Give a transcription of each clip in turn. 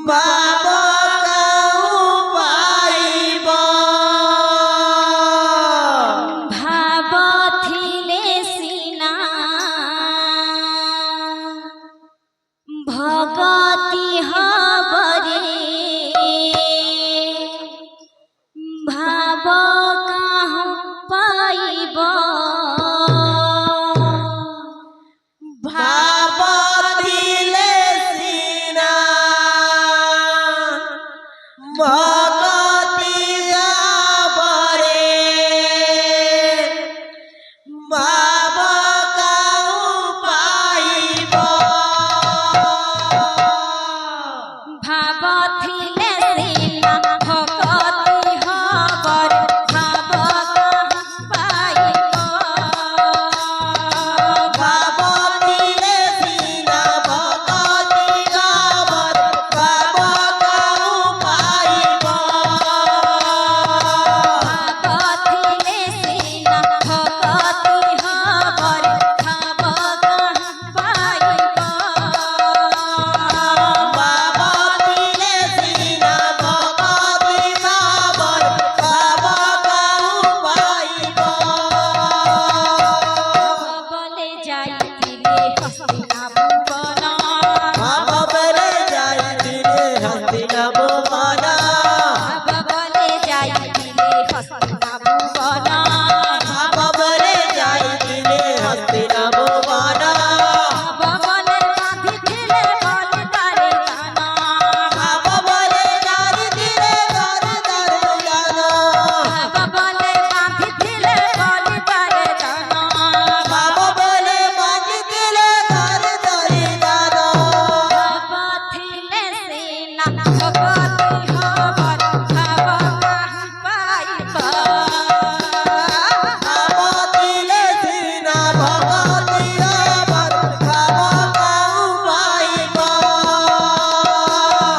বাবা কাউ পাইব ভাবথিলে সিনা ভগতি হবরে ভাব কাহু পাইব ভাবথিলে সিনা ভগতি হবরে বাবা কাউ পাইব ভাবথিলে সিনা ভগতি হবরে ভাব কাহু পাইব ভাবথিলে সিনা ভগতি হবরে বাবা কাউ পাইব ভাবথিলে সিনা ভগতি হবরে ভাব কাহু পাইব ভাবথিলে সিনা ভগতি হবরে বাবা কাউ পাইব বলে যাইতিলে হস্তিনা ভুবন ভাবরে যাইতিলে হস্তিনা ভুবন বলে যাইতিলে হস্তিনা ভুবন ভাবরে যাইতিলে হস্তিনা ভুবন বলে বাঁধিছিলে বলিদারে দান ভাবরে যাইতিলে গরদারে জান বলে বাঁধিছিলে বলিদারে দান ভাবরে বাজিতিলে গরদারে জান ভাবথিলে সিনা ভগতি হবরে ভাব কাহু পাইব ভাবতিলে সিনা ভগতি হবরে ভাব কাউ পাইব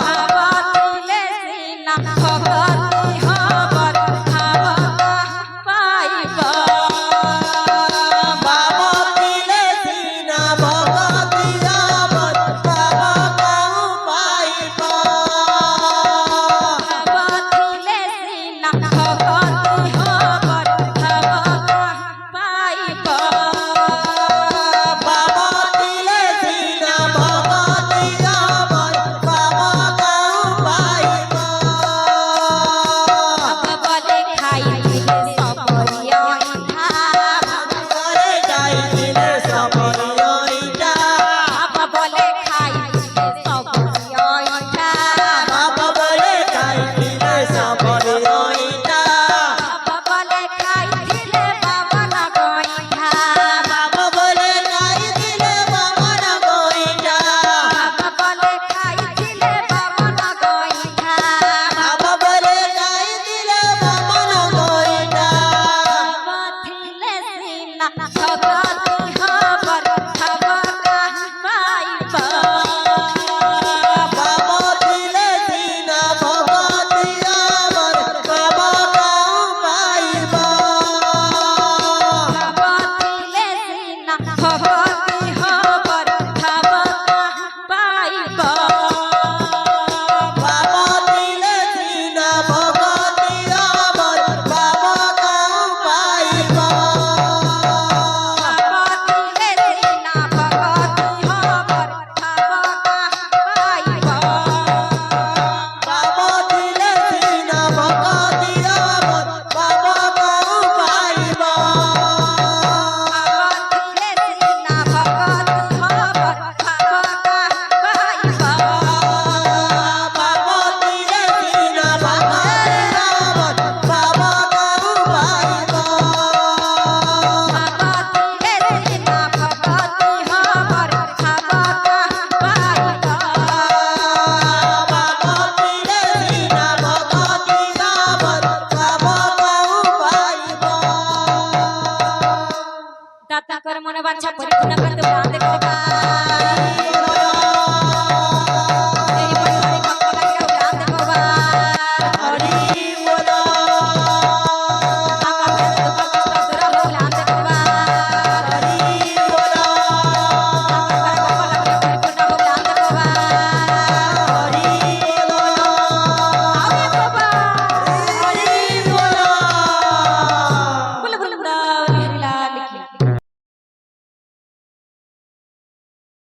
ভাবথিলে সিনা ভগতি হবরে ভাব কাহু পাইব ভাবতিলে সিনা ভগতি হবরে বাবা কাউ পাইব ভাবথিলে সিনা ভগতি হবরে ভাব কাহু পাইব ভাবতিলে সিনা ভগতি হবরে বাবা কাউ পাইব বলে খাইলে সবরিয়া ইঠা ঘরে যাইতিলে সবরিয়ইটা বলে খাইলে সবরিয়া ইঠা বাবা বলে যাইতিলে সবরিয়ইটা বলে খাইলে বামন গইঠা বাবা বলে যাইতিলে বামন গইটা বলে খাইলে বামন গইঠা বাবা বলে যাইতিলে বামন গইটা ভাবথিলে সিনা ভগতি হবরে ভাব কাহু পাইব ভাবতিলে সিনা ভগতি হবরে বাবা কাউ পাইব ভাবথিলে সিনা ভগতি হবরে ভাব কাহু পাইব ভাবতিলে সিনা ভগতি হবরে বাবা কাউ পাইব ভাবথিলে সিনা ভগতি হবরে ভাব কাহু পাইব ভাবতিলে সিনা ভগতি হবরে বাবা কাউ পাইব ভাবথিলে সিনা ভগতি হবরে ভাব কাহু পাইব ভাবতিলে সিনা ভগতি হবরে বাবা কাউ পাইব ভাবথিলে সিনা ভগতি হবরে ভাব কাহু পাইব ভাবতিলে সিনা ভগতি হবরে বাবা কাউ পাইব দাতা করে মনে বাঞ্ছা পরিপূর্ণ করতে প্রাণ দেখতে পাই